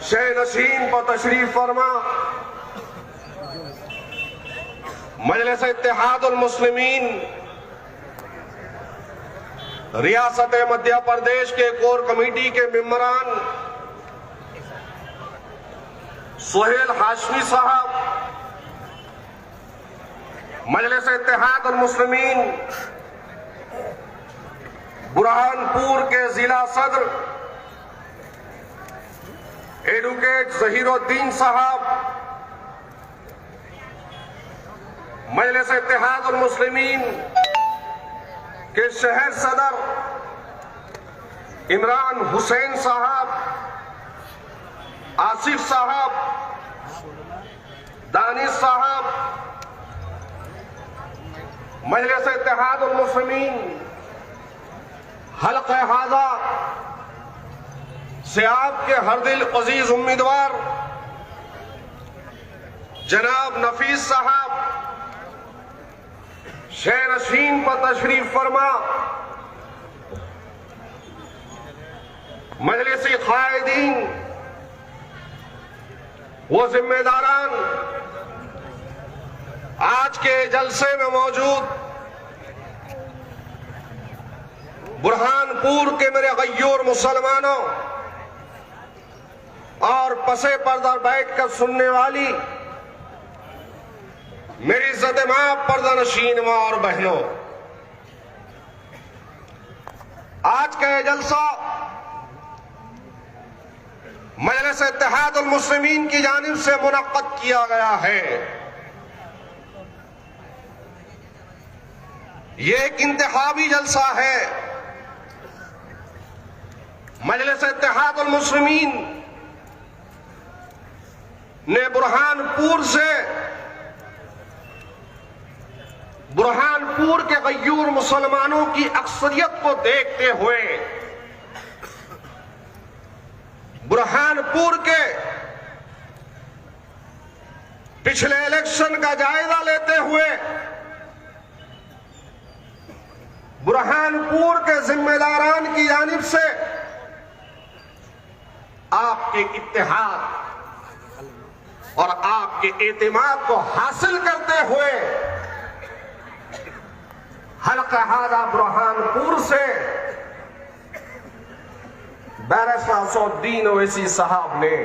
शह नशीन पर तशरीफ फरमा मजलिस इत्तेहादुल मुस्लिमीन रियासत मध्य प्रदेश के कोर कमेटी के मेंबरान सोहेल हाशमी साहब, मजलिस इत्तेहादुल मुस्लिमीन बुरहानपुर के जिला सदर एडवोकेट जहीरुद्दीन साहब, मजलिस इत्तेहादुल मुस्लिमीन के शहर सदर इमरान हुसैन साहब, आसिफ साहब, दानिश साहब, मजलिस इत्तेहादुल मुस्लिमीन हल्क़े हाज़ा से आपके हरदिल अजीज उम्मीदवार जनाब नफीस साहब शह नशीन पर तशरीफ फरमा मजलिसी कायदीन वो जिम्मेदारान आज के जलसे में मौजूद बुरहानपुर के मेरे गय्यूर मुसलमानों और पसे पर्दा बैठकर सुनने वाली मेरी इज्जत मां पर्दा नशीन मां और बहनों, आज का यह जलसा मजलिस इत्तेहादुल मुस्लिमीन की जानिब से मुनक्कद किया गया है। यह एक इंतखाबी जलसा है। मजलिस इत्तेहादुल मुस्लिमीन ने बुरहानपुर के गय्यूर मुसलमानों की अक्सरियत को देखते हुए, बुरहानपुर के पिछले इलेक्शन का जायजा लेते हुए, बुरहानपुर के जिम्मेदारान की जानिब से आपके इत्तेहाद और आपके एतमाद को हासिल करते हुए हल्क़ा हाज़ा बुरहानपुर से बैरिस्टर असदुद्दीन ओवैसी साहब ने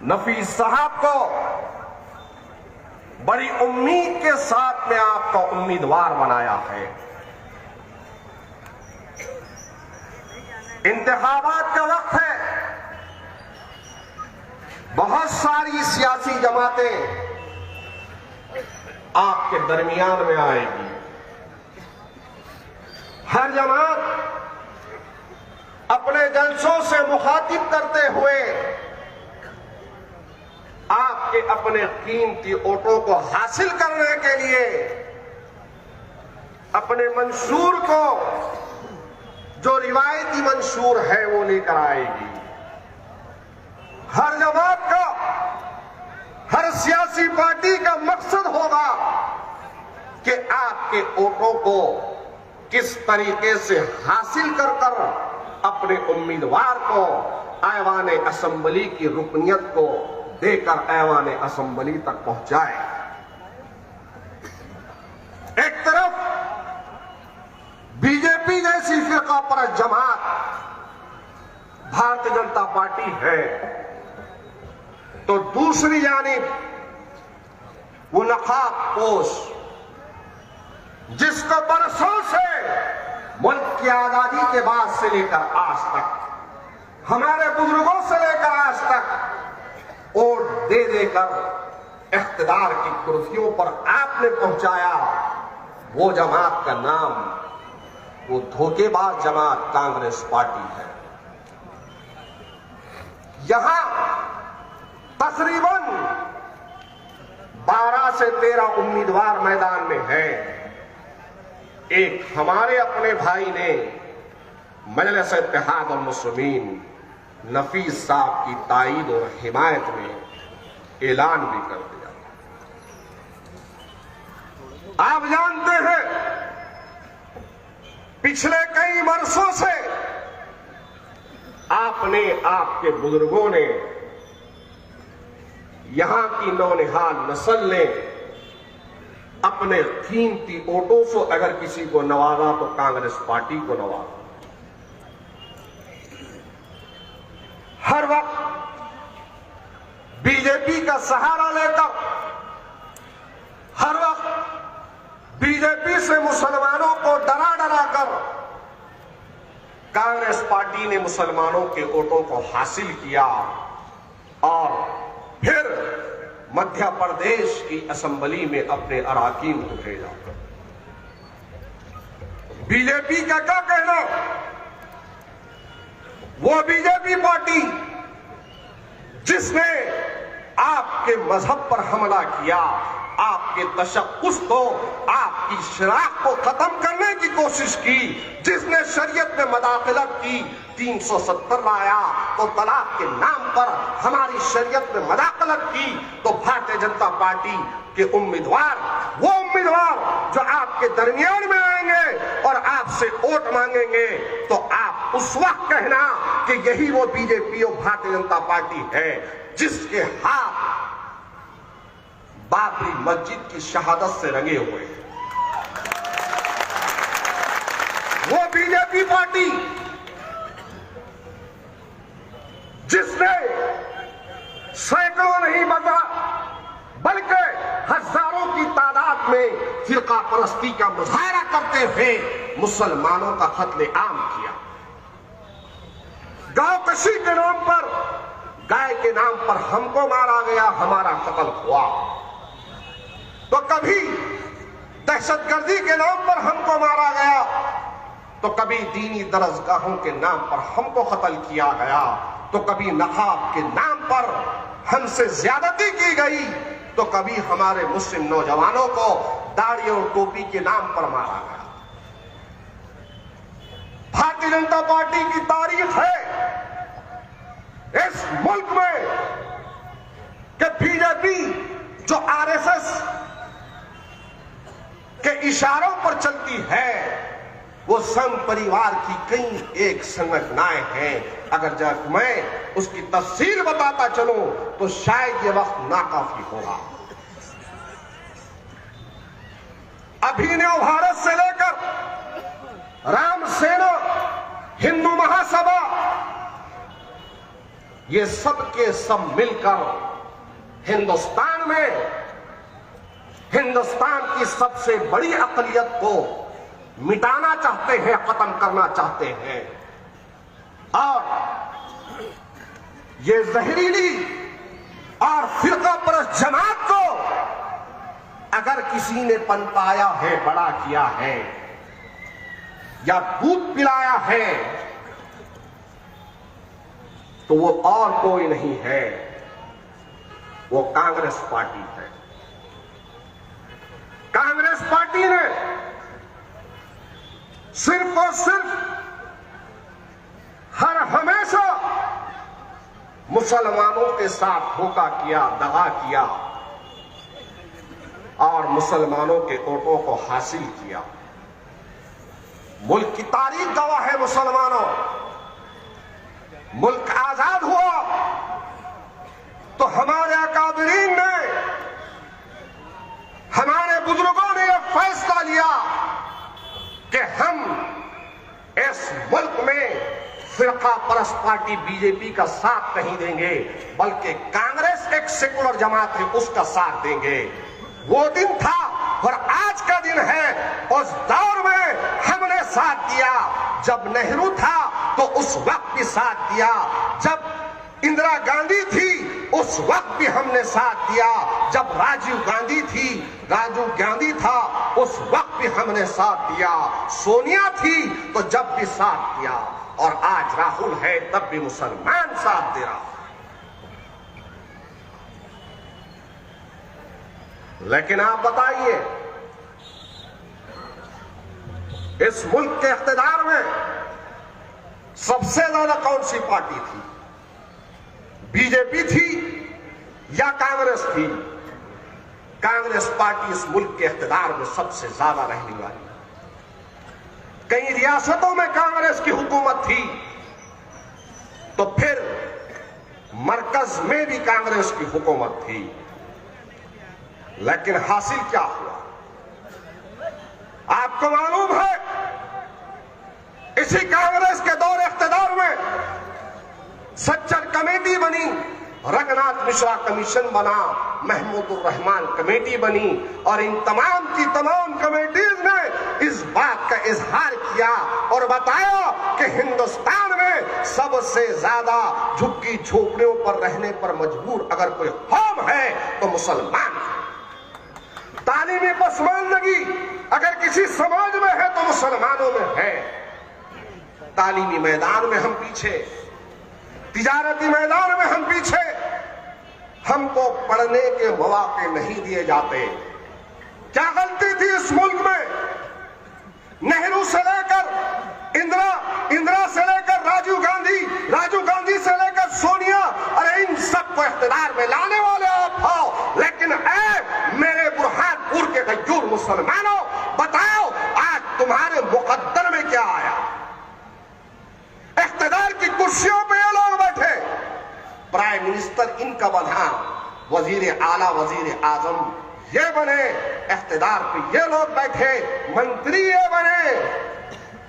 नफीस साहब को बड़ी उम्मीद के साथ में आपका उम्मीदवार बनाया है। इंतखाबात का वक्त है। बहुत सारी सियासी जमातें आपके दरमियान में आएगी। हर जमात अपने जलसों से मुखातिब करते हुए आपके अपने कीमती वोटों को हासिल करने के लिए अपने मंशूर को, जो रिवायती मंशूर है, वो लेकर आएगी। हर जमात का, हर सियासी पार्टी का मकसद होगा कि आपके वोटों को किस तरीके से हासिल कर अपने उम्मीदवार को ऐवान असेंबली की रुकनियत को देकर ऐवान असेंबली तक पहुंचाए। एक तरफ बीजेपी जैसी फिरका परस्त जमात भारतीय जनता पार्टी है, तो दूसरी जानिब वो नकाब पोश जिसको बरसों से मुल्क की आजादी के बाद से लेकर आज तक, हमारे बुजुर्गों से लेकर आज तक वोट दे देकर इख्तिदार की कुर्सियों पर आपने पहुंचाया, वो जमात का नाम, वो धोखेबाज जमात कांग्रेस पार्टी है। यहां तकरीबन 12 से 13 उम्मीदवार मैदान में हैं। एक हमारे अपने भाई ने मजलिस इत्तेहादुल मुस्लिमीन नफीस साहब की ताईद और हिमायत में ऐलान भी कर दिया। आप जानते हैं पिछले कई वर्षों से आपने अपने आपके बुजुर्गों ने, यहां की नौनिहाल नस्ल ने अपने कीमती वोटों से अगर किसी को नवाजा तो कांग्रेस पार्टी को नवाजा। हर वक्त बीजेपी का सहारा लेकर, हर वक्त बीजेपी से मुसलमानों को डरा डरा कर कांग्रेस पार्टी ने मुसलमानों के वोटों को हासिल किया और फिर मध्य प्रदेश की असेंबली में अपने अराकीन को भेजा। बीजेपी का क्या कहना? वो बीजेपी पार्टी जिसने आपके मजहब पर हमला किया, आपके तशक्कुस को, आपकी शराख को खत्म करने की कोशिश की, जिसने शरीयत में मदाखलत की, 370 लाया तो तलाक के नाम पर हमारी शरीयत में मदाखलत की, तो भारतीय जनता पार्टी के उम्मीदवार, वो उम्मीदवार जो आपके दरमियान में आएंगे और आपसे वोट मांगेंगे, तो आप उस वक्त कहना कि यही वो बीजेपी और भारतीय जनता पार्टी है जिसके हाथ बाबरी मस्जिद की शहादत से रंगे हुए हैं। वो बीजेपी पार्टी जिसने सैकड़ों नहीं बल्कि हजारों की तादाद में फिरका परस्ती का मुजाहरा करते हुए मुसलमानों का कत्लेआम किया। गांव कशी के नाम पर, गाय के नाम पर हमको मारा गया, हमारा कत्ल हुआ। तो कभी दहशतगर्दी के नाम पर हमको मारा गया, तो कभी दीनी दरसगाहों के नाम पर हमको कत्ल किया गया, तो कभी नकाब के नाम पर हमसे ज्यादती की गई, तो कभी हमारे मुस्लिम नौजवानों को दाढ़ी और टोपी के नाम पर मारा गया। भारतीय जनता पार्टी की तारीख है इस मुल्क में कि बीजेपी जो आरएसएस के इशारों पर चलती है, वो संघ परिवार की कई एक संगठनाएं हैं। अगर जब मैं उसकी तफसील बताता चलूं तो शायद ये वक्त नाकाफी होगा। अभिनव भारत से लेकर राम सेना, हिंदू महासभा, ये सब के सब मिलकर हिंदुस्तान में हिंदुस्तान की सबसे बड़ी अक़लियत को मिटाना चाहते हैं, खत्म करना चाहते हैं। और ये जहरीली और फिरका परस्त जमात को अगर किसी ने पनपाया है, बड़ा किया है या दूध पिलाया है, तो वो और कोई नहीं है, वो कांग्रेस पार्टी है। कांग्रेस पार्टी ने सिर्फ और सिर्फ हर हमेशा मुसलमानों के साथ धोखा किया, दगा किया और मुसलमानों के वोटों को हासिल किया। मुल्क की तारीख गवाह है मुसलमानों, मुल्क आजाद हुआ तो हमारे अकाबिरीन ने, हमारे बुजुर्गों ने यह फैसला लिया कि हम इस मुल्क में फिरका परस्त पार्टी बीजेपी का साथ नहीं देंगे, बल्कि कांग्रेस एक सेकुलर जमात है उसका साथ देंगे। वो दिन था और आज का दिन है। उस दौर में हमने साथ दिया, जब नेहरू था तो उस वक्त भी साथ दिया, जब इंदिरा गांधी थी उस वक्त भी हमने साथ दिया, जब राजीव गांधी था उस वक्त भी हमने साथ दिया, सोनिया थी तो जब भी साथ दिया, और आज राहुल है तब भी मुसलमान साथ दे रहा। लेकिन आप बताइए, इस मुल्क के इख्तिदार में सबसे ज्यादा कौन सी पार्टी थी? बीजेपी थी या कांग्रेस थी? कांग्रेस पार्टी इस मुल्क के इख्तिदार में सबसे ज्यादा रहने वाली। कई रियासतों में कांग्रेस की हुकूमत थी, तो फिर भी कांग्रेस की हुकूमत थी, लेकिन हासिल क्या हुआ आपको मालूम है? इसी कांग्रेस के दौर इख्तिदार में सज्जन कमेटी बनी, रघुनाथ मिश्रा कमीशन बना, महमूदुर रहमान कमेटी बनी, और इन तमाम की तमाम कमेटीज ने इस बात का इजहार किया और बताया कि हिंदुस्तान में सबसे ज्यादा झुग्गी झोपड़ियों पर रहने पर मजबूर अगर कोई कौम है तो मुसलमान है। तालीमी पसमानदगी अगर किसी समाज में है तो मुसलमानों में है। तालीमी मैदान में हम पीछे, तिजारती मैदान में हम पीछे, हमको पढ़ने के मौके नहीं दिए जाते। क्या गलती थी इस मुल्क में? नेहरू से लेकर इंदिरा से लेकर राजीव गांधी से लेकर सोनिया, अरे इन सबको इख्तिदार में लाने वाले आप हो, लेकिन मेरे बुरहानपुर के गयूर मुसलमानों, बताओ आज तुम्हारे मुकद्दर में क्या आया? इख्तिदार की कुर्सियों पे ये लोग बैठे, प्राइम मिनिस्टर इनका बना, वजीर आला वजीर आजम ये बने, इख्तिदार पे ये लोग बैठे, मंत्री ये बने।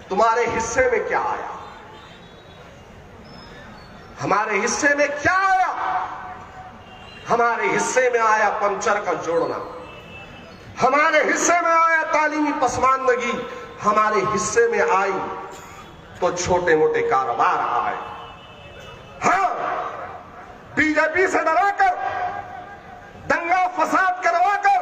तुम्हारे हिस्से में क्या आया? हमारे हिस्से में क्या आया? हमारे हिस्से में आया पंचर का जोड़ना, हमारे हिस्से में आया तालीमी पसमानदगी, हमारे हिस्से में आई तो छोटे मोटे कारोबार आए। हाँ, बीजेपी से डराकर, दंगा फसाद करवाकर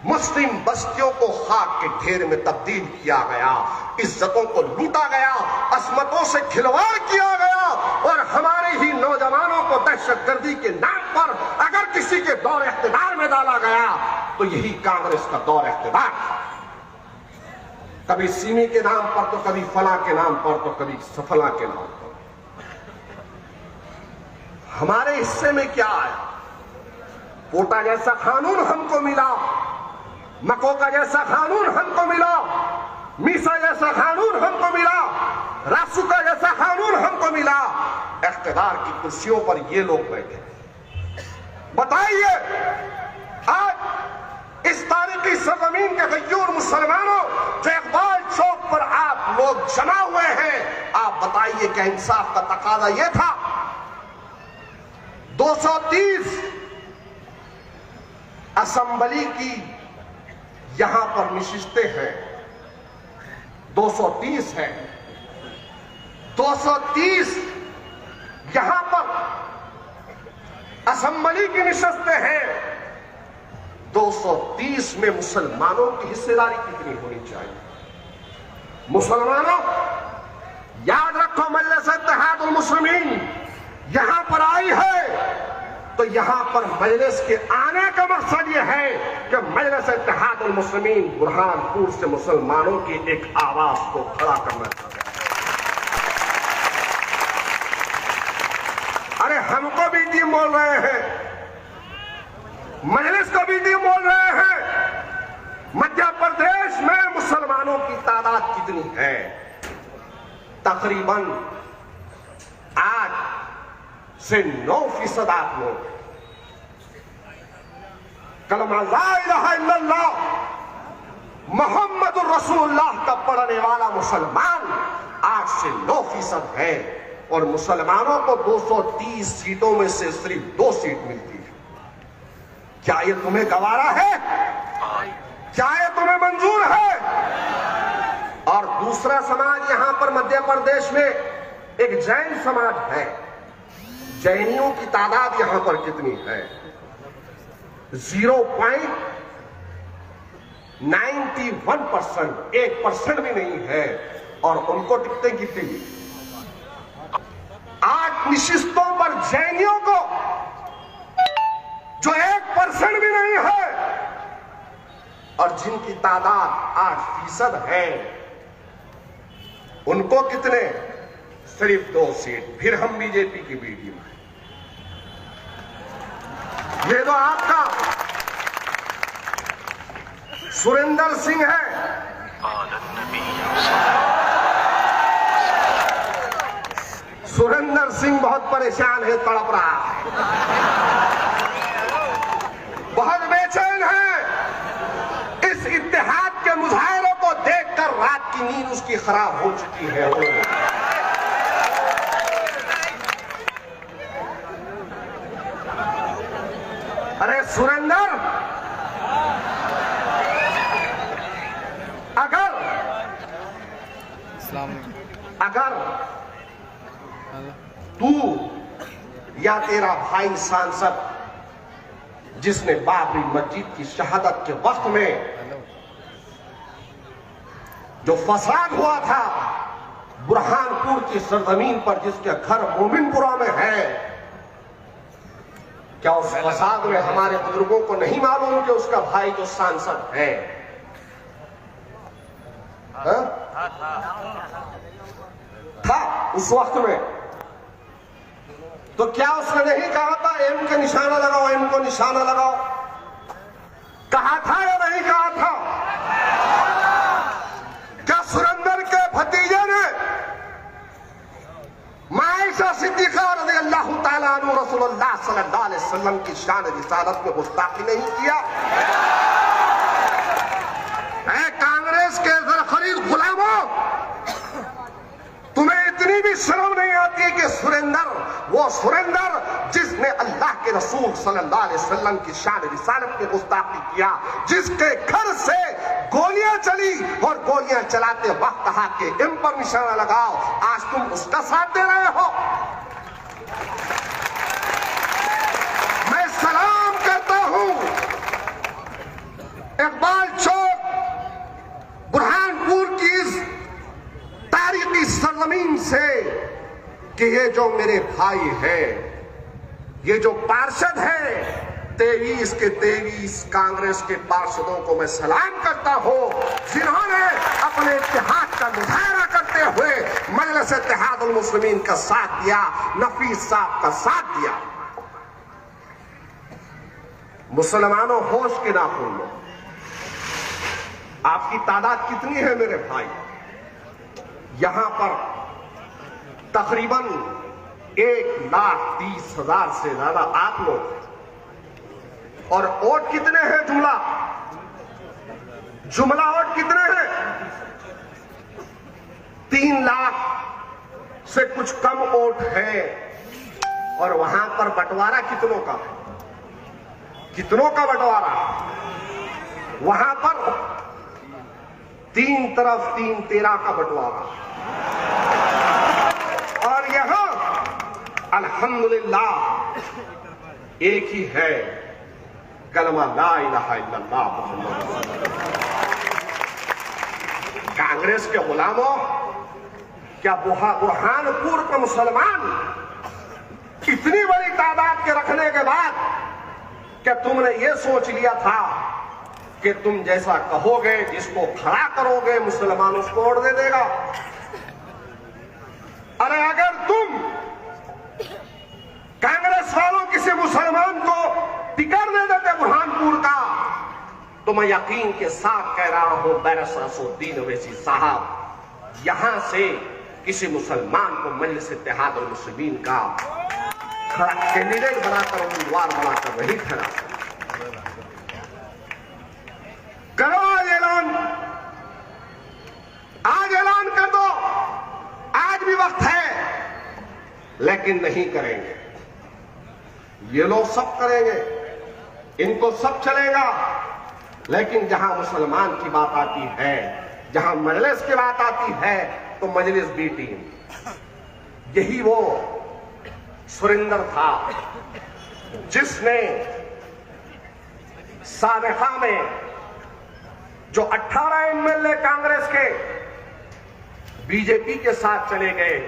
मुस्लिम बस्तियों को खाक के ढेर में तब्दील किया गया, इज्जतों को लूटा गया, असमतों से खिलवाड़ किया गया, और हमारे ही नौजवानों को दहशतगर्दी के नाम पर अगर किसी के दौर इख्तिदार में डाला गया तो यही कांग्रेस का दौर इख्तिदार था। कभी सीमी के नाम पर तो कभी फला के नाम पर तो कभी सफला के नाम पर। हमारे हिस्से में क्या आया? कोटा जैसा कानून हमको मिला, मकोका जैसा कानून हमको मिला, मीसा जैसा कानून हमको मिला, रासुका जैसा कानून हमको मिला। इख्तिदार की कुर्सियों पर ये लोग बैठे। बताइए आज इस तारीखी सरजमीन के गयूर मुसलमानों जो इकबाल चौक पर आप लोग जमा हुए हैं, आप बताइए क्या इंसाफ का तकाजा यह था? 230 असेंबली की यहां पर नशिस्तें हैं, 230 है, 230 यहां पर असेंबली की नशिस्तें हैं। 230 में मुसलमानों की हिस्सेदारी कितनी होनी चाहिए? मुसलमानों याद रखो, मजलिस इत्तेहादुल मुस्लिमीन यहां पर आई है तो यहां पर मजलिस के आने का मकसद यह है कि मजलिस इत्तेहादुल मुस्लिमीन बुरहानपुर से मुसलमानों की एक आवाज को खड़ा करना चाहता है। अरे हमको भी टीम बोल रहे हैं, मजलिस को भी टीम बोल रहे हैं, मध्य प्रदेश में मुसलमानों की तादाद कितनी है? तकरीबन 8 से 9% आप लोग कलमा ला इलाहा इल्लल्लाह मोहम्मदुर रसूलुल्लाह का पढ़ने वाला मुसलमान 8 से 9% है, और मुसलमानों को 230 सीटों में से सिर्फ 2 सीट मिलती है। क्या ये तुम्हें गवारा है? क्या ये तुम्हें मंजूर है? और दूसरा समाज यहां पर मध्य प्रदेश में एक जैन समाज है। जैनियों की तादाद यहां पर कितनी है? 0.91%, 1% भी नहीं है, और उनको टिकटें कितनी? 8 नशिस्तों पर जैनियों को जो 1% भी नहीं है, और जिनकी तादाद 8% है, उनको कितने? सिर्फ 2 सीट। फिर हम बीजेपी की वीडियो में, ये तो आपका सुरेंद्र सिंह है, सुरेंद्र सिंह बहुत परेशान है, तड़प रहा है, बहुत बेचैन है। इस इत्तेहाद के मुजाहिरों को देखकर रात की नींद उसकी खराब हो चुकी है। अरे सुरेंद्र, अगर तू या तेरा भाई सांसद, जिसने बाबरी मस्जिद की शहादत के वक्त में जो फसाद हुआ था बुरहानपुर की सरजमीन पर, जिसके घर मोमिनपुरा में है, क्या उस फसाद में हमारे बुजुर्गों को नहीं मालूम कि उसका भाई जो सांसद है था उस वक्त में? तो क्या उसने नहीं कहा था एम के निशाना लगाओ, एम को निशाना लगाओ? कहा था या नहीं कहा था? क्या सुरेंद्र के भतीजे ने आयशा सिद्दीक़ा रज़ियल्लाहु ताला अन्हा रसूलुल्लाह सल्लल्लाहु अलैहि वसल्लम की शान रिसालत में गुस्ताखी नहीं किया? कांग्रेस के खरीद गुलामों, तुम्हें इतनी भी शर्म नहीं आती कि वो सुरेंद्र जिसने अल्लाह के रसूल सल्लल्लाहु अलैहि वसल्लम की शान रिसालत में गुस्ताखी किया, जिसके घर से गोलियां चली और गोलियां चलाते वक्त कहा कि एम पर निशाना लगाओ, आज तुम उसका साथ दे रहे हो? मैं सलाम करता हूं इकबाल चौक बुरहानपुर की इस तारीखी सरजमीन से कि ये जो मेरे भाई है, ये जो पार्षद है, 23 के 23 कांग्रेस के पार्षदों को मैं सलाम करता हूं, जिन्होंने अपने इत्तेहाद का मुजाहरा करते हुए मजलिस इत्तेहादुल मुस्लिमीन का साथ दिया, नफीस साहब का साथ दिया। मुसलमानों, होश के नाखून लो। आपकी तादाद कितनी है मेरे भाई? यहां पर तकरीबन 1,30,000 से ज्यादा आप लोग, और वोट कितने हैं? जुमला वोट कितने हैं? 3 लाख से कुछ कम वोट है। और वहां पर बंटवारा कितनों का बंटवारा? वहां पर 3 तरफ 3-13 का बंटवारा। और यहां अल्हम्दुलिल्लाह एक ही है, कलमा ला इलाहा इल्लल्लाह मुहम्मद रसूलुल्लाह। कांग्रेस के गुलामों, क्या बुरहानपुर के मुसलमान इतनी बड़ी तादाद के रखने के बाद क्या तुमने ये सोच लिया था कि तुम जैसा कहोगे, जिसको खड़ा करोगे, मुसलमान उसको वोट दे देगा? अरे अगर तुम कांग्रेस वालों किसी मुसलमान को टिकट दे देते बुरहानपुर का, तो मैं यकीन के साथ कह रहा हूं बैरिस्टर असदुद्दीन ओवैसी साहब यहां से किसी मुसलमान को मजलिस इत्तेहादुल मुस्लिमीन का खड़ा कैंडिडेट बनाकर, उम्मीदवार बनाकर नहीं खड़ा करो। आज ऐलान कर दो, आज भी वक्त है, लेकिन नहीं करेंगे। ये लोग सब करेंगे, इनको सब चलेगा, लेकिन जहां मुसलमान की बात आती है, जहां मजलिस की बात आती है, तो मजलिस बी टीम। यही वो सुरेंद्र था जिसने साबिका में जो 18 एमएलए कांग्रेस के बीजेपी के साथ चले गए,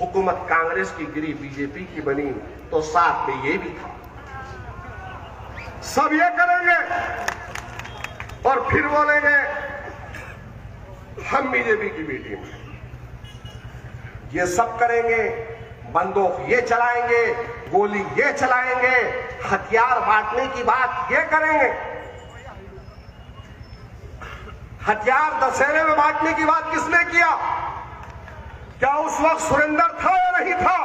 हुकूमत कांग्रेस की गिरी, बीजेपी की बनी, तो साथ में ये भी था। सब ये करेंगे और फिर बोलेंगे हम बीजेपी की बी टीम हैं। ये सब करेंगे, बंदूक ये चलाएंगे, गोली ये चलाएंगे, हथियार बांटने की बात ये करेंगे। हथियार दशहरे में बांटने की बात किसने किया? क्या उस वक्त सुरेंद्र था या नहीं था?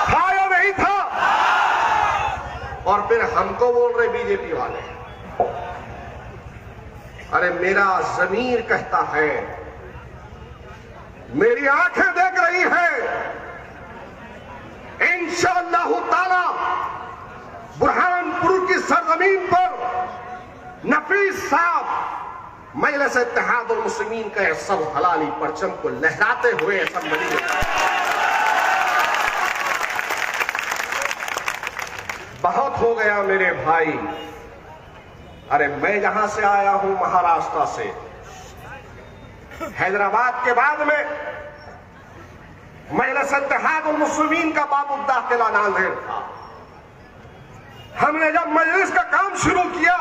था या नहीं था? और फिर हमको बोल रहे बीजेपी वाले। अरे मेरा ज़मीर कहता है, मेरी आंखें देख रही है, इंशाअल्लाह ताला बुरहानपुर की सरजमीन पर नफीस साहब मजलिस इत्तेहादुल मुस्लिमीन का सब हलाली परचम को लहराते हुए असेंबली में। बहुत हो गया मेरे भाई। अरे मैं जहां से आया हूं महाराष्ट्र से, हैदराबाद के बाद में मजलिस इत्तेहादुल मुस्लिमीन का बाबू दाखिला नांदेड़ था। हमने जब मजलिस का काम शुरू किया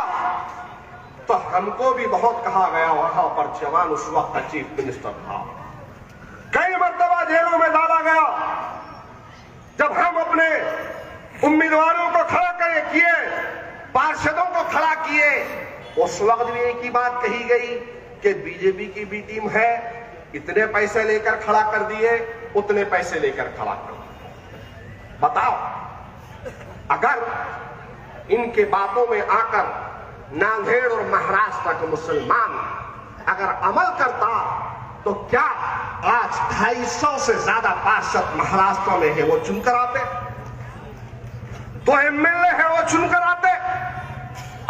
तो हमको भी बहुत कहा गया, वहां पर जवान उस वक्त का चीफ मिनिस्टर था, कई मर्तबा जेलों में डाला गया। जब हम अपने उम्मीदवारों को खड़ा किए, पार्षदों को खड़ा किए, उस वक्त भी एक ही बात कही गई कि बीजेपी की भी टीम है, इतने पैसे लेकर खड़ा कर दिए, उतने पैसे लेकर खड़ा कर दिए। बताओ, अगर इनके बातों में आकर नांदेड़ और महाराष्ट्र के मुसलमान अगर अमल करता तो क्या आज 250 से ज्यादा पार्षद महाराष्ट्र में है वो चुनकर आते, तो एमएलए है वो चुनकर आते।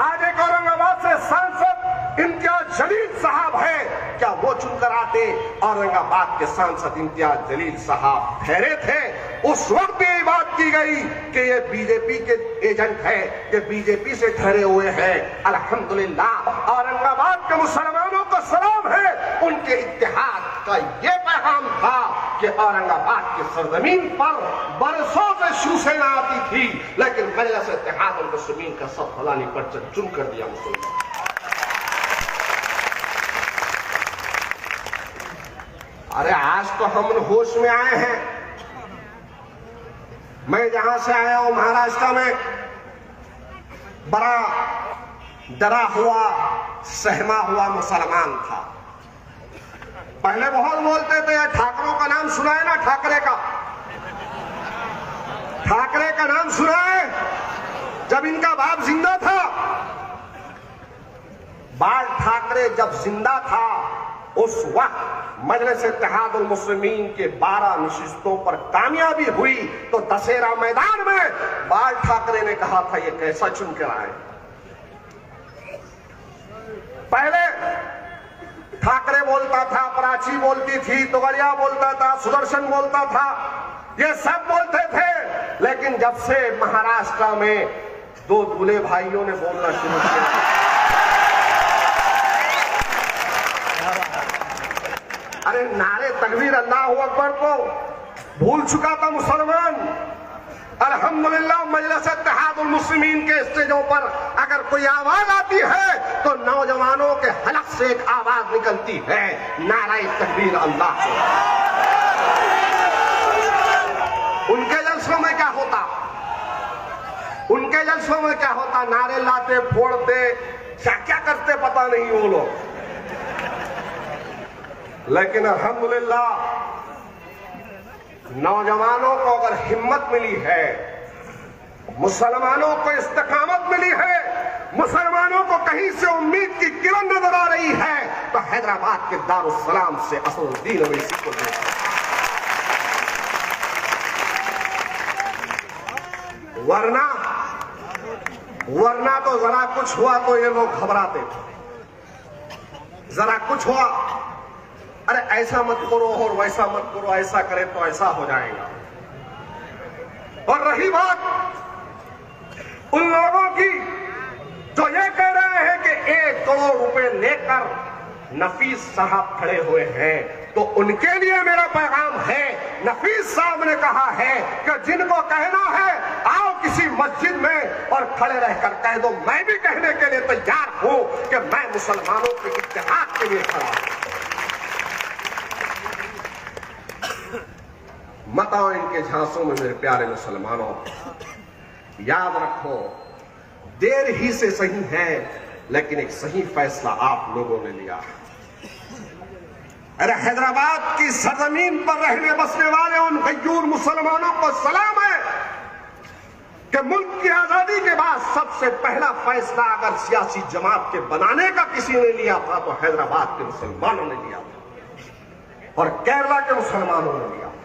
आज एक औरंगाबाद से सांसद इम्तियाज जलील साहब है, क्या वो चुनकर आते? औरंगाबाद के सांसद इम्तियाज जलील साहब ठहरे थे, उस वक्त ये बात की गई कि ये बीजेपी के एजेंट है, ये बीजेपी से ठहरे हुए हैं। अल्हम्दुलिल्लाह औरंगाबाद के मुसलमानों को सलाम है, उनके इत्तेहाद का ये पैगाम था कि औरंगाबाद की सरजमीन पर बरसों से शिवसेना आती थी, लेकिन मजलिस इत्तेहादुल मुस्लिमीन का सब फलानी पर चुन कर दिया मुसलमान। अरे आज तो हम होश में आए हैं। मैं जहां से आया हूं महाराष्ट्र में, बड़ा डरा हुआ सहमा हुआ मुसलमान था। पहले बहुत बोलते थे, ठाकरों का नाम सुना है ना, ठाकरे का नाम सुना है? जब इनका बाप जिंदा था, बाल ठाकरे जब जिंदा था, उस वक्त मजलिस इत्तेहादुल मुस्लिमीन के 12 नशिस्तों पर कामयाबी हुई तो दशहरा मैदान में बाल ठाकरे ने कहा था ये कैसा चुनकर आए। पहले ठाकरे बोलता था, प्राची बोलती थी, तोगड़िया बोलता था, सुदर्शन बोलता था, ये सब बोलते थे। लेकिन जब से महाराष्ट्र में 2 दूल्हे भाइयों ने बोलना शुरू किया, अरे नारे तकबीर अल्लाहु अकबर को भूल चुका था मुसलमान। अल्हम्दुलिल्लाह मजलिस इत्तेहादुल मुस्लिमीन के स्टेजों पर अगर कोई आवाज आती है तो नौजवानों के हलक से एक आवाज निकलती है, नारे तकबीर अल्लाह। उनके जलसों में क्या होता? उनके जलसों में क्या होता? नारे लाते, फोड़ते, क्या क्या करते पता नहीं वो लोग। लेकिन अल्हम्दुलिल्लाह नौजवानों को अगर हिम्मत मिली है, मुसलमानों को इस्तिकामत मिली है, मुसलमानों को कहीं से उम्मीद की किरण नजर आ रही है, तो हैदराबाद के दारुस्सलाम से असदुद्दीन ओवैसी को देखा। वरना तो जरा कुछ हुआ तो ये लोग घबराते थे। जरा कुछ हुआ, अरे ऐसा मत करो और वैसा मत करो, ऐसा करे तो ऐसा हो जाएगा। और रही बात उन लोगों की जो ये कह रहे हैं कि 1 करोड़ रुपए लेकर नफीस साहब खड़े हुए हैं, तो उनके लिए मेरा पैगाम है। नफीस साहब ने कहा है कि जिनको कहना है आओ किसी मस्जिद में और खड़े रहकर कह दो, मैं भी कहने के लिए तैयार हूं कि मैं मुसलमानों के इत्तेहाद के लिए खड़ा हूं। मत आओ इनके झांसों में मेरे प्यारे मुसलमानों। याद रखो, देर ही से सही है, लेकिन एक सही फैसला आप लोगों ने लिया है। अरे हैदराबाद की सरजमीन पर रहने बसने वाले उन गयूर मुसलमानों को सलाम है कि मुल्क की आजादी के बाद सबसे पहला फैसला अगर सियासी जमात के बनाने का किसी ने लिया था तो हैदराबाद के मुसलमानों ने लिया था और केरला के मुसलमानों ने लिया था।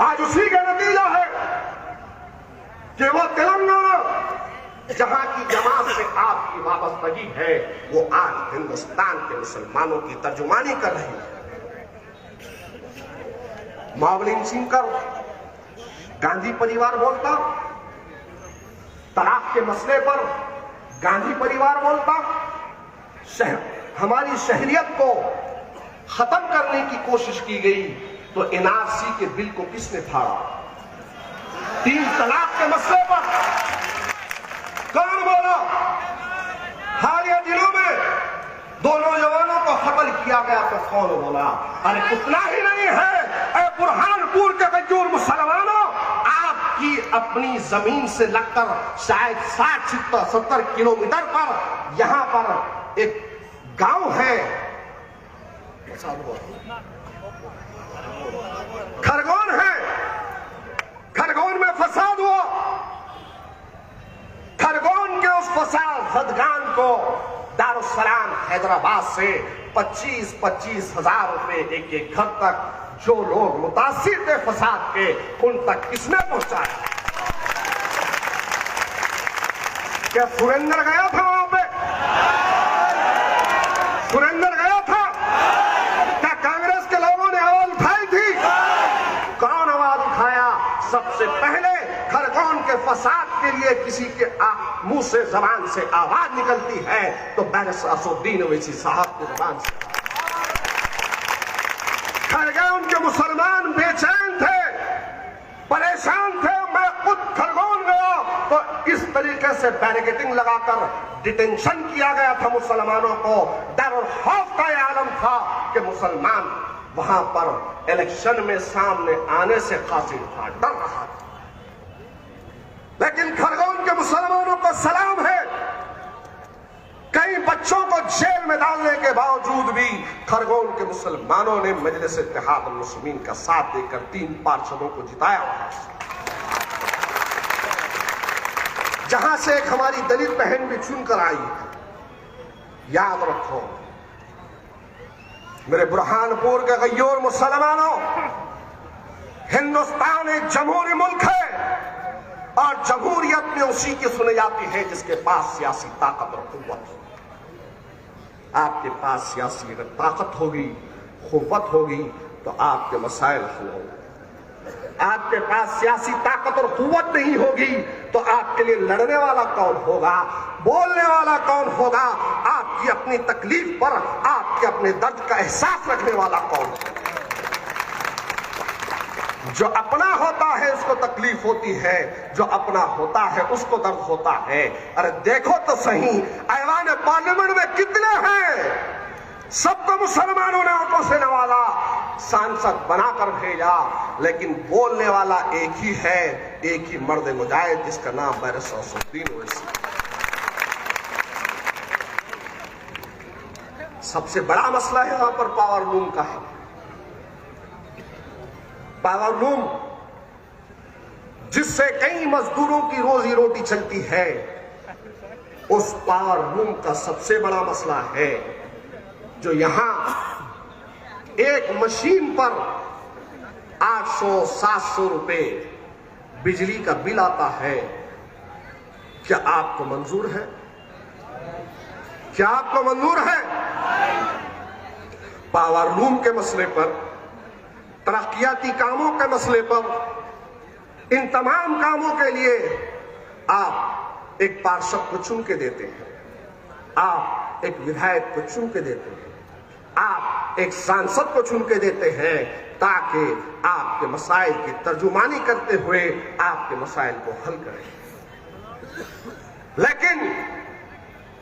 आज उसी का नतीजा है कि वो तेलंगाना जहां की जमात से आपकी वाबस्तगी है वो आज हिंदुस्तान के मुसलमानों की तर्जुमानी कर रही है। मावलिन सिंह का गांधी परिवार बोलता, तलाक के मसले पर गांधी परिवार बोलता, हमारी शहरियत को खत्म करने की कोशिश की गई तो एनआरसी के बिल को किसने फाड़ा? 3 तलाक के मसले पर कौन बोला? हालिया दिनों में 2 नौजवानों को कत्ल किया गया तो कौन बोला? अरे उतना ही नहीं है, बुरहानपुर के गयूर मुसलमानों, आपकी अपनी जमीन से लगकर शायद 60-70 किलोमीटर पर यहां पर एक गांव है, खरगोन है। खरगोन में फसाद हुआ। खरगोन के उस फसाद जदगान को दारुस्सलाम हैदराबाद से 25-25 हजार रुपए एक घर तक जो लोग मुतासिर थे फसाद के उन तक किसने पहुंचाया? क्या सुरेंद्र गया था वहां पे? सुरेंद्र गया था? क्या कांग्रेस के लोगों ने आवाज उठाई थी? कौन आवाज उठाया? सबसे पहले खरगोन के फसाद के लिए किसी के मुंह से जबान से आवाज निकलती है तो बैरिस्टर असदुद्दीन ओवैसी साहब की जबान से। खरगोन के मुसलमान बेचैन थे, परेशान थे। मैं खुद खरगोन गया तो इस तरीके से बैरिकेडिंग लगाकर डिटेंशन किया गया था मुसलमानों को। डर और खौफ का यह आलम था कि मुसलमान वहां पर इलेक्शन में सामने आने से कासिर था, डर रहा था। लेकिन खरगोन के मुसलमानों को सलाम है, कई बच्चों को जेल में डालने के बावजूद भी खरगोन के मुसलमानों ने मजलिस इत्तेहाद अल मुस्लिमीन का साथ देकर 3 पार्षदों को जिताया हुआ। जहां से एक हमारी दलित बहन भी चुनकर आई है। याद रखो मेरे बुरहानपुर के गयूर मुसलमानों, हिंदुस्तान एक जमहूरी मुल्क है और जमहूरियत में उसी की सुनी जाती है जिसके पास सियासी ताकत और कुव्वत हो। आपके पास सियासी ताकत होगी, कुव्वत होगी तो आपके मसाइल हल होंगे। आपके पास सियासी ताकत और कुव्वत नहीं होगी तो आपके लिए लड़ने वाला कौन होगा, बोलने वाला कौन होगा, आपकी अपनी तकलीफ पर आपके अपने दर्द का एहसास रखने वाला कौन होगा? जो अपना होता है उसको तकलीफ होती है, जो अपना होता है उसको दर्द होता है। अरे देखो तो सही, ऐवान पार्लियामेंट में कितने हैं? सबको मुसलमानों ने वोटों से नवाजा, सांसद बनाकर भेजा, लेकिन बोलने वाला एक ही है, एक ही मर्द मुजाहिद जिसका नाम बैरिस्टर असदुद्दीन ओवैसी। सबसे बड़ा मसला यहां पर पावर लूम का है। पावर लूम जिससे कई मजदूरों की रोजी रोटी चलती है, उस पावर लूम का सबसे बड़ा मसला है जो यहां एक मशीन पर 800-700 रुपए बिजली का बिल आता है। क्या आपको मंजूर है? क्या आपको मंजूर है? पावर लूम के मसले पर, तरक्याती कामों के मसले पर, इन तमाम कामों के लिए आप एक पार्षद को चुन के देते हैं, आप एक विधायक को चुन के देते हैं, आप एक सांसद को चुन के देते हैं ताकि आपके मसाइल की तर्जुमानी करते हुए आपके मसाइल को हल करें। लेकिन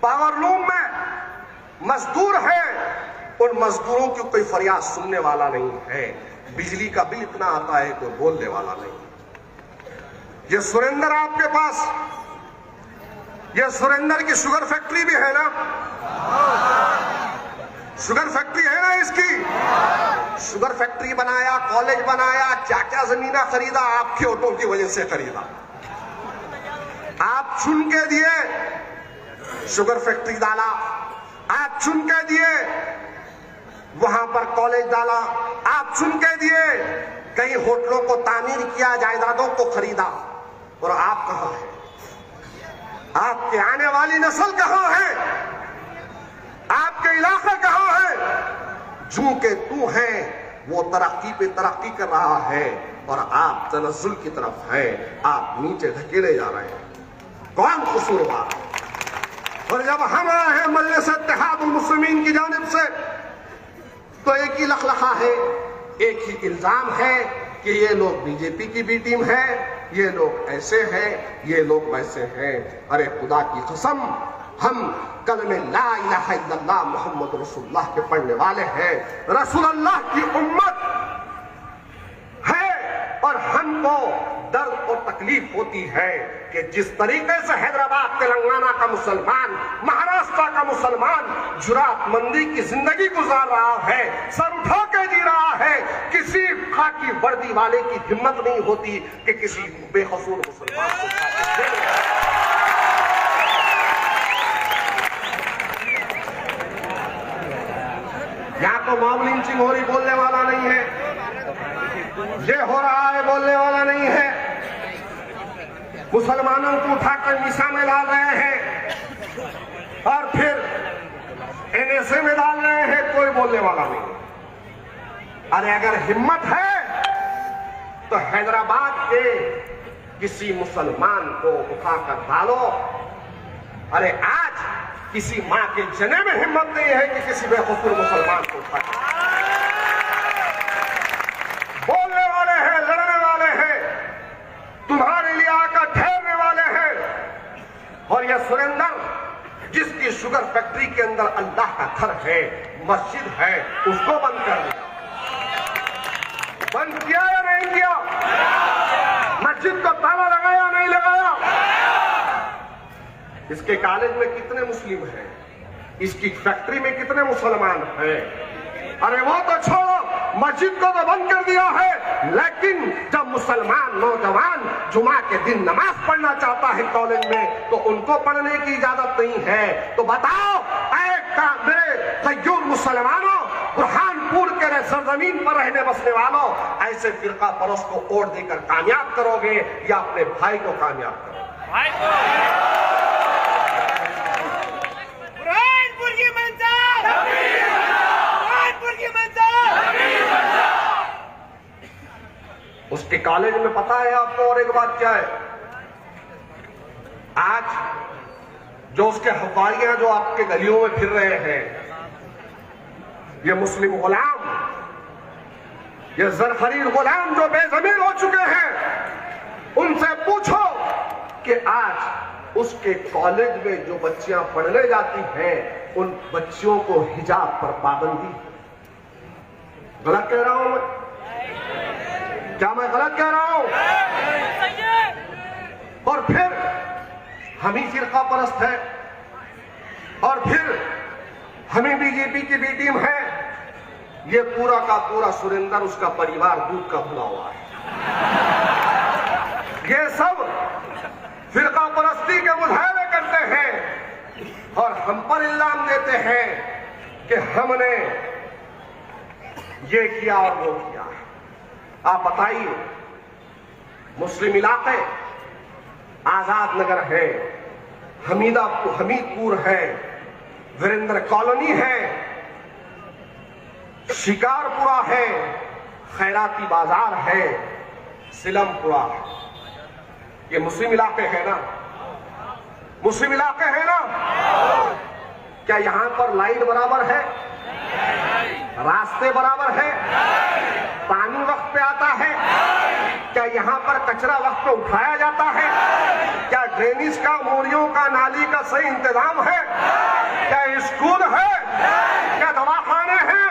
पावर लूम में मजदूर है, उन मजदूरों की कोई फरियाद सुनने वाला नहीं है। बिजली का बिल इतना आता है कोई बोलने वाला नहीं। ये सुरेंद्र आपके पास, ये सुरेंद्र की शुगर फैक्ट्री भी है ना? शुगर फैक्ट्री है ना इसकी? शुगर फैक्ट्री बनाया, कॉलेज बनाया, क्या क्या जमीना खरीदा, आपके वोटों की वजह से खरीदा। आप चुन के दिए, शुगर फैक्ट्री डाला, आप चुन के दिए, वहां पर कॉलेज डाला, आप चुन के दिए, कई होटलों को तामीर किया, जायदादों को खरीदा, और आप कहां हैं? आपके आने वाली नस्ल कहां है? आपके इलाका कहां है? जू के तू है, वो तरक्की पे तरक्की कर रहा है और आप तनज़्ज़ुल की तरफ है, आप नीचे धकेले जा रहे हैं। कौन कसूरवार है? और जब हम आए हैं मजलिस इत्तेहादुल मुस्लिमीन की जानिब से, तो एक ही लखलखा है, एक ही इल्जाम है कि ये लोग बीजेपी की बी टीम है, ये लोग ऐसे हैं, ये लोग वैसे हैं। अरे खुदा की कसम, हम कलमे ला इलाहा इल्लल्लाह मुहम्मद रसूलुल्लाह के पढ़ने वाले हैं, रसूलुल्लाह की उम्मत है, और हमको दर्द और तकलीफ होती है कि जिस तरीके से हैदराबाद तेलंगाना का मुसलमान, महाराष्ट्र का मुसलमान जुरातमंदी की जिंदगी गुजार रहा है, सर उठा के जी रहा है, किसी खाकी वर्दी वाले की हिम्मत नहीं होती कि किसी बेकसूर मुसलमान को यहाँ तो मॉब लिंचिंग हो रही, बोलने वाला नहीं है, ये हो रहा है, बोलने वाला नहीं है, मुसलमानों को उठाकर निशा में डाल रहे हैं और फिर एनएसए में डाल रहे हैं, कोई बोलने वाला नहीं। अरे अगर हिम्मत है तो हैदराबाद के किसी मुसलमान को उठाकर डालो। अरे आज किसी मां के जने में हिम्मत नहीं है कि किसी बेकसूर मुसलमान को उठा। बोलने वाले हैं, लड़ने वाले हैं, तुम्हारे लिए आकर ठहरने वाले हैं। और यह सुरेंद्र, जिसकी शुगर फैक्ट्री के अंदर अल्लाह का घर है, मस्जिद है, उसको बंद कर दिया। बंद किया या नहीं किया? मस्जिद को ताला लगाया नहीं लगाया? इसके कॉलेज में कितने मुस्लिम हैं? इसकी फैक्ट्री में कितने मुसलमान हैं? अरे वो तो छोड़ो, मस्जिद को तो बंद कर दिया है, लेकिन जब मुसलमान नौजवान जुमा के दिन नमाज पढ़ना चाहता है कॉलेज में, तो उनको पढ़ने की इजाजत नहीं है। तो बताओ, मेरे तय्यूर मुसलमानों, बुरहानपुर के सरजमीन पर रहने बसने वालों, ऐसे फिरका परस्त को वोट देकर कामयाब करोगे या अपने भाई को कामयाब करोगे? उसके कॉलेज में पता है आपको? और एक बात क्या है, आज जो उसके हवारियां जो आपके गलियों में फिर रहे हैं, ये मुस्लिम गुलाम, ये ज़रख़रीद गुलाम जो बेज़मीन हो चुके हैं, उनसे पूछो कि आज उसके कॉलेज में जो बच्चियां पढ़ने जाती हैं, उन बच्चियों को हिजाब पर पाबंदी। गलत कह रहा हूं मैं? क्या मैं गलत कह रहा हूं? और फिर हम ही फिरका परस्त है, और फिर हम ही बीजेपी की बी टीम है। ये पूरा का पूरा सुरेंद्र, उसका परिवार दूध का भुना हुआ है। ये सब फिरका परस्ती के मुजाहरे करते हैं और हम पर इल्जाम देते हैं कि हमने ये किया और वो किया। आप बताइए, मुस्लिम इलाके आजाद नगर है, हमीदपुर है, वीरेंद्र कॉलोनी है, शिकारपुरा है, खैराती बाजार है, सिलमपुरा है। ये मुस्लिम इलाके हैं ना? मुस्लिम इलाके हैं ना? क्या यहां पर लाइट बराबर है? रास्ते बराबर है? पानी वक्त पे आता है? क्या यहाँ पर कचरा वक्त पे उठाया जाता है? क्या ड्रेनेज का, मोरियों का, नाली का सही इंतजाम है? क्या स्कूल है? क्या दवाखाने हैं?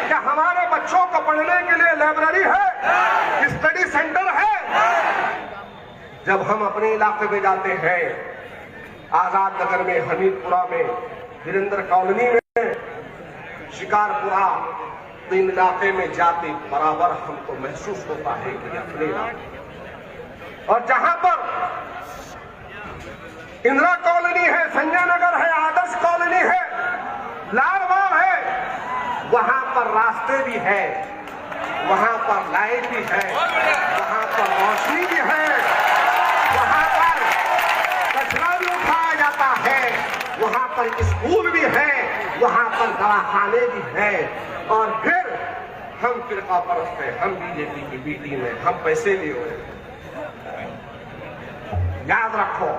क्या हमारे बच्चों को पढ़ने के लिए लाइब्रेरी है, स्टडी सेंटर है? जब हम अपने इलाके में जाते हैं, आजाद नगर में, हमीदपुरा में, वीरेंद्र कॉलोनी में, शिकारपुरा तो इन इलाके में जाते बराबर हमको महसूस होता है कि अपने इलाके, और जहां पर इंदिरा कॉलोनी है, संजय नगर है, आदर्श कॉलोनी है, लालबाग है, वहां पर रास्ते भी है, वहां पर लाइट भी है, वहां पर रोशनी भी है, वहां पर कचरा भी उठाया जाता है, वहां पर स्कूल भी है, वहां पर दवाखाने भी है। और फिर हम फिरका परस्त हैं, हम बीजेपी की बी टीम है, हम पैसे लिए हुए। याद रखो,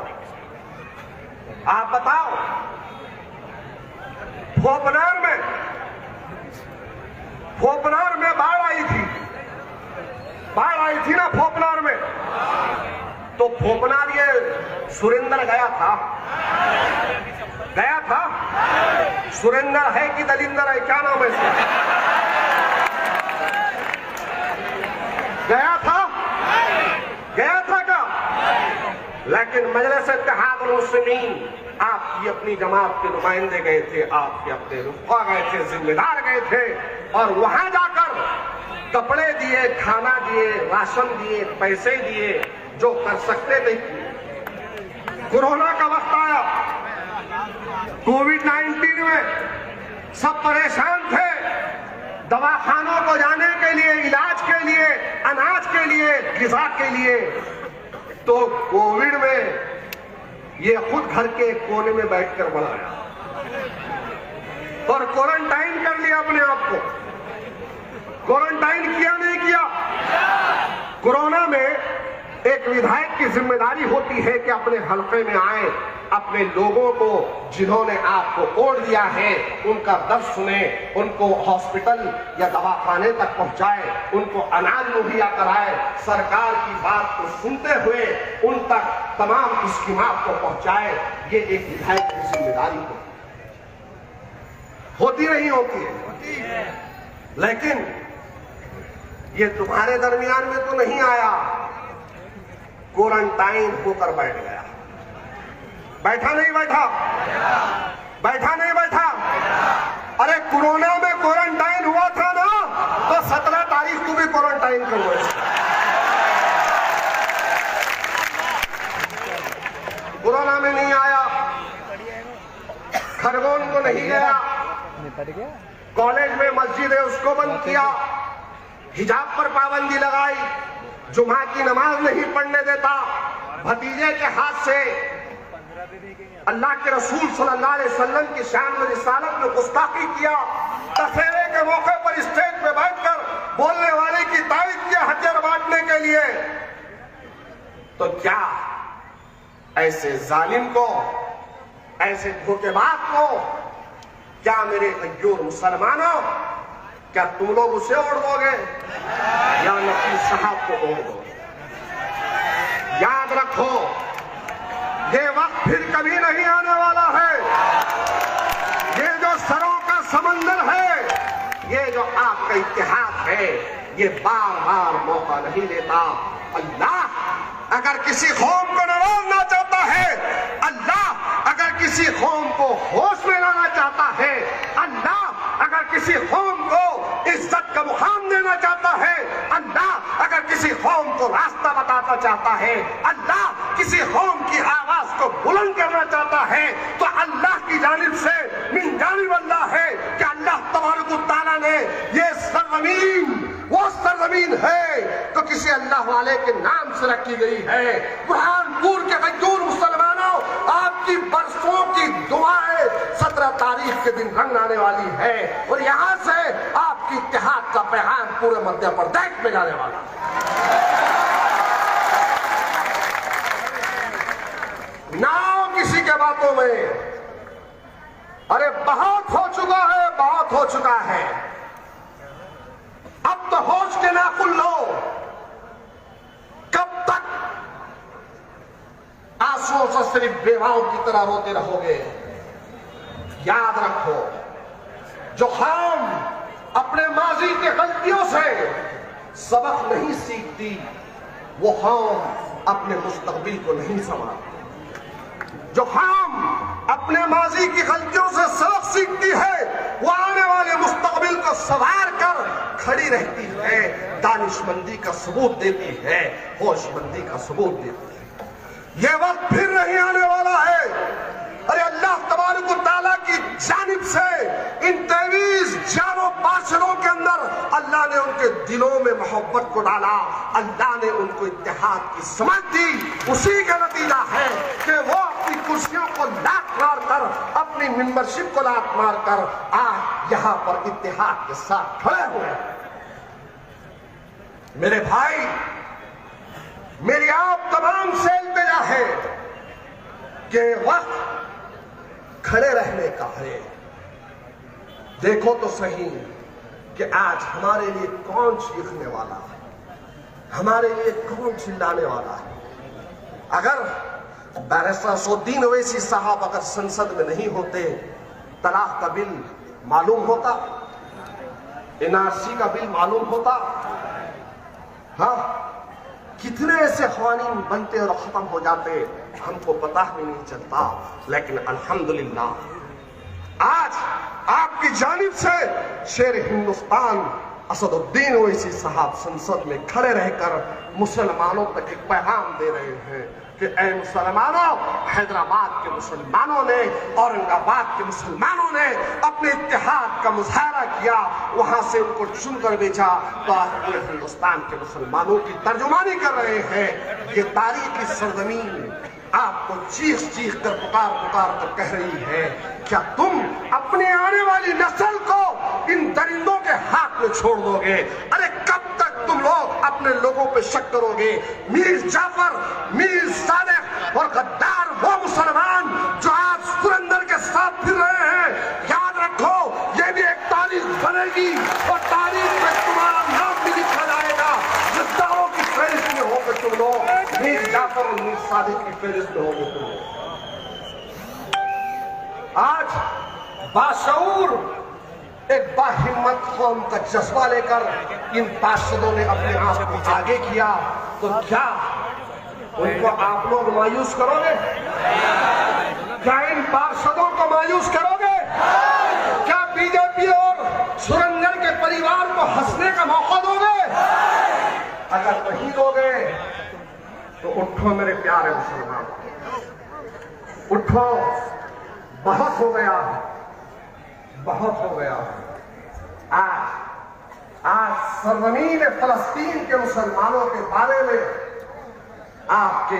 आप बताओ, भोपनार में बाढ़ आई थी ना भोपनार में, तो भोपनार ये सुरेंद्र गया था सुरेंद्र है कि दलिंदर है, क्या नाम है इसका? गया था क्या? लेकिन मजलिस इत्तेहादुल मुस्लिमीन, आपकी अपनी जमात के नुमाइंदे गए थे, आपके अपने रुफा गए थे, जिम्मेदार गए थे, और वहां जाकर कपड़े दिए, खाना दिए, राशन दिए, पैसे दिए, जो कर सकते थे। कोरोना का वक्त आया, कोविड-19 में सब परेशान थे, दवाखानों को जाने के लिए, इलाज के लिए, अनाज के लिए, ग़िज़ा के लिए। तो कोविड में ये खुद घर के कोने में बैठकर बनाया और क्वारंटाइन कर लिया अपने आप को। क्वारंटाइन किया नहीं किया? कोरोना में एक विधायक की जिम्मेदारी होती है कि अपने हलके में आए, अपने लोगों को जिन्होंने आपको वोट दिया है उनका दर्द सुने, उनको हॉस्पिटल या दवाखाने तक पहुंचाए, उनको अनाज मुहैया कराए, सरकार की बात को सुनते हुए उन तक तमाम स्कीमात को पहुंचाए। ये एक विधायक की जिम्मेदारी होती नहीं होती है। लेकिन ये तुम्हारे दरमियान में तो नहीं आया, क्वारंटाइन होकर बैठ गया। बैठा नहीं बैठा? अरे कोरोना में क्वारंटाइन हुआ था ना, तो 17 तारीख को भी क्वारंटाइन करो। कोरोना में नहीं आया, खरगोन को नहीं गया, कॉलेज में मस्जिद है उसको बंद किया, हिजाब पर पाबंदी लगाई, जुमा की नमाज नहीं पढ़ने देता, भतीजे के हाथ से अल्लाह के रसूल सल्लल्लाहु अलैहि वसल्लम की शान में रिसालत में गुस्ताखी किया, दशहरे के मौके पर स्टेज पे बैठकर बोलने वाले की तारीफ किया हथियार बांटने के लिए। तो क्या ऐसे जालिम को, ऐसे धोखेबाज को, क्या मेरे हजूर मुसलमानों, क्या तुम लोग उसे ओढ़ दोगे या नबी साहब को ओढ़ दोगे? याद रखो, ये वक्त फिर कभी नहीं आने वाला है। ये जो सरों का समंदर है, ये जो आपका इतिहास है, ये बार बार मौका नहीं देता। अल्लाह अगर किसी कौम को नवाजना चाहता है, अल्लाह अगर किसी कौम को होश में लाना चाहता है, अल्लाह अगर किसी कौम को इज्जत का मुकाम देना चाहता है, अल्लाह अगर किसी कौम को रास्ता बताना चाहता है, अल्लाह किसी कौम की आवाज को बुलंद करना चाहता है, तो अल्लाह की जानिब से मिन जानिब अल्लाह है कि अल्लाह तबारक व तआला ने ये सरजमीन वो सरजमीन है तो किसी अल्लाह वाले के नाम से रखी गई है। बुरहानपुर के मजदूर मुसलमानों, आपकी बरसों की दुआएं 17 तारीख के दिन रंग आने वाली है और यहां से आपकी इत्तेहाद का पैगाम पूरे मध्य प्रदेश में जाने वाला है। ना किसी के बातों में, अरे बहुत हो चुका है, बहुत हो चुका है, अब तो होश के नाखुन लो। कब तक आंसुओं से सिर्फ बेवाओं की तरह रोते रहोगे? याद रखो, जो कौम अपने माजी की गलतियों से सबक नहीं सीखती, वो कौम अपने मुस्तकबिल को नहीं संभालती। जो कौम अपने माजी की गलतियों से सबक सीखती है, वो आने वाले मुस्तकबिल को संवार कर खड़ी रहती है, दानिशमंदी का सबूत देती है, होशमंदी का सबूत देती है। ये वक्त फिर नहीं आने वाला है। अरे अल्लाह तबारक व तआला की जानिब से इन 23 जानो पार्षदों के अंदर अल्लाह ने उनके दिलों में मोहब्बत को डाला, अल्लाह ने उनको इत्तेहाद की समझ दी। उसी का नतीजा है कि वो अपनी कुर्सियों को लात मार कर, अपनी मेंबरशिप को लात मार कर आज यहां पर इत्तेहाद के साथ खड़े हुए। मेरे भाई, मेरी आप तमाम से इल्तिजा है कि वक्त खड़े रहने का है। देखो तो सही कि आज हमारे लिए कौन चीखने वाला है, हमारे लिए कौन चिल्लाने वाला है। अगर बैरिस्टर असदुद्दीन ओवैसी साहब अगर संसद में नहीं होते, तलाक का बिल मालूम होता, एनआरसी का बिल मालूम होता, हाँ, कितने ऐसे क़वानीन बनते और खत्म हो जाते हमको पता भी नहीं चलता। लेकिन अल्हम्दुलिल्लाह आज आपकी जानिब से शेर हिंदुस्तान असदुद्दीन ओवैसी साहब संसद में खड़े रहकर मुसलमानों तक एक पैगाम दे रहे हैं कि ऐ मुसलमानों, हैदराबाद के मुसलमानों ने, औरंगाबाद के मुसलमानों ने अपने इत्तेहाद का मुजाहरा किया, वहां से उनको चुनकर भेजा, तो आज पूरे हिंदुस्तान के मुसलमानों की तर्जुमानी कर रहे हैं। ये तारीख की सरजमीन आपको चीख चीख कर पुकार कर कह रही है, क्या तुम अपने आने वाली नस्ल को इन दरिंदों के हाथ में छोड़ दोगे? अरे कब तक तुम लोग अपने लोगों पे शक करोगे? मीर जाफर, मीर सादिक और गद्दार वो मुसलमान जो आज सुरेंद्र के साथ फिर रहे हैं, याद रखो ये भी एक तारीख बनेगी और तारीख में तुम्हारा नाम भी लिखा जाएगा। गद्दारों की फहरिस्त में होगे तुम लोग, मीर जाफर और मीर सादिक की फहरिस्त में होगे तुम लोग। आज बाशऊर एक बाहिम्मत कौम का जज्बा लेकर इन पार्षदों ने अपने आप को आगे किया, तो क्या उनको आप लोग मायूस करोगे? क्या इन पार्षदों को मायूस करोगे? क्या बीजेपी और सुरेंद्र के परिवार को हंसने का मौका दोगे? अगर नहीं दोगे तो उठो मेरे प्यारे मुसलमान, उठो, बहुत हो गया, बहुत हो गया। आज सरजमीन फलस्तीन के मुसलमानों के बारे में आपके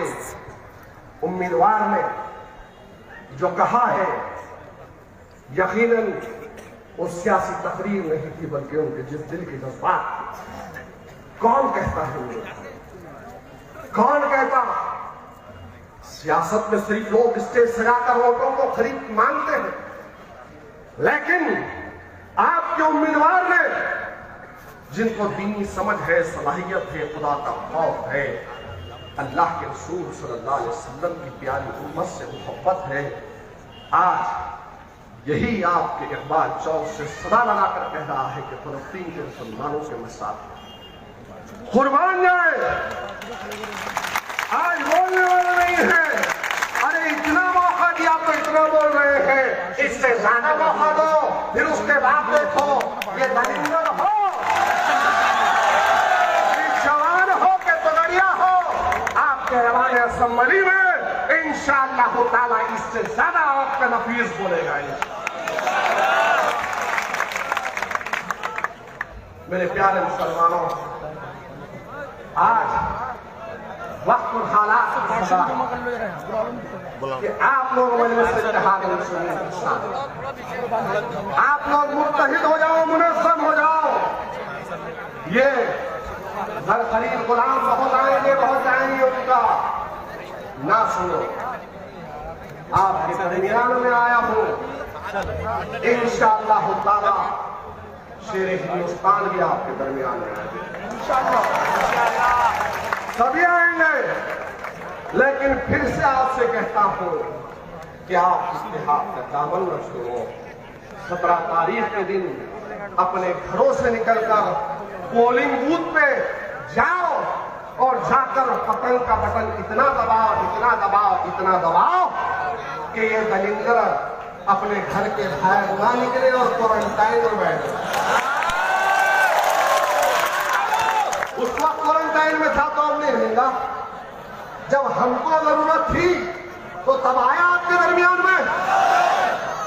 उम्मीदवार ने जो कहा है, यकीनन वो सियासी तकरीर नहीं थी, बल्कि उनके जिस दिल के जज्बात। कौन कहता है उन्हें? कौन कहता? सियासत में सिर्फ लोग स्टेज सजाकर वोटों को खरीद मांगते हैं, लेकिन आपके उम्मीदवार ने, जिनको दीनी समझ है, सलाहियत है, खुदा का खौफ है, अल्लाह के रसूल सल्लल्लाहु अलैहि वसल्लम की प्यारी उम्मत से मोहब्बत है, आज यही आपके इकबाल चौक से सदा लगाकर कह रहा है कि फलस्तीन के मुसलमानों के मसाल कुर्बान जाए। आज बोलने वाला नहीं है। अरे इतना मौका दिया तो इतना बोल रहे हैं, इससे ज्यादा मौका दो, फिर उसके बाद देखो ये दरिंदर हो, जवान हो के तगड़िया हो, आपके रवाने असम्बली में इंशाअल्लाह ताला इससे ज्यादा आपका नफीस बोलेगा। मेरे प्यारे मुसलमानों, आज वक्त और हालात कि आप लोग आप लोग मुत्तहिद हो जाओ, मुनज़्ज़म हो जाओ। ये घर खरीद गुलाम बहुत आएंगे उनका ना सुनो। आपके दरमियान में आया हूं, इंशाअल्लाह ताला शेर हिंदुस्तान भी आपके दरमियान में सभी आएंगे। लेकिन फिर से आपसे कहता हूं कि आप इत्तेहाद का दामन न छोड़ो। 17 तारीख के दिन अपने घरों से निकलकर पोलिंग बूथ पे जाओ और जाकर पतंग का बटन इतना दबाओ, इतना दबाओ, इतना दबाओ कि ये दलिंदर अपने घर के बाहर ना निकले और क्वारंटाइन में बैठे। उस वक्त क्वारंटाइन में था तो हमने हिंगा, जब हमको जरूरत थी तो तब आया आपके दरमियान में,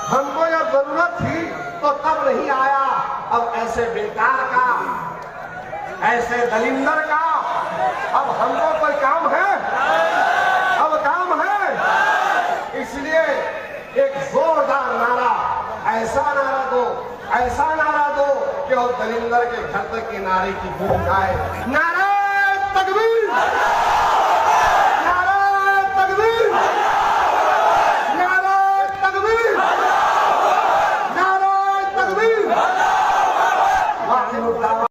हमको जब जरूरत थी तो तब नहीं आया। अब ऐसे बेकार का, ऐसे दलिंदर का अब हमको कोई काम है? अब काम है। इसलिए एक जोरदार नारा, ऐसा नारा दो, ऐसा नारा दो कि वो दलिंदर के घर तक की नारे की गूंज आए। नारे तकबीर।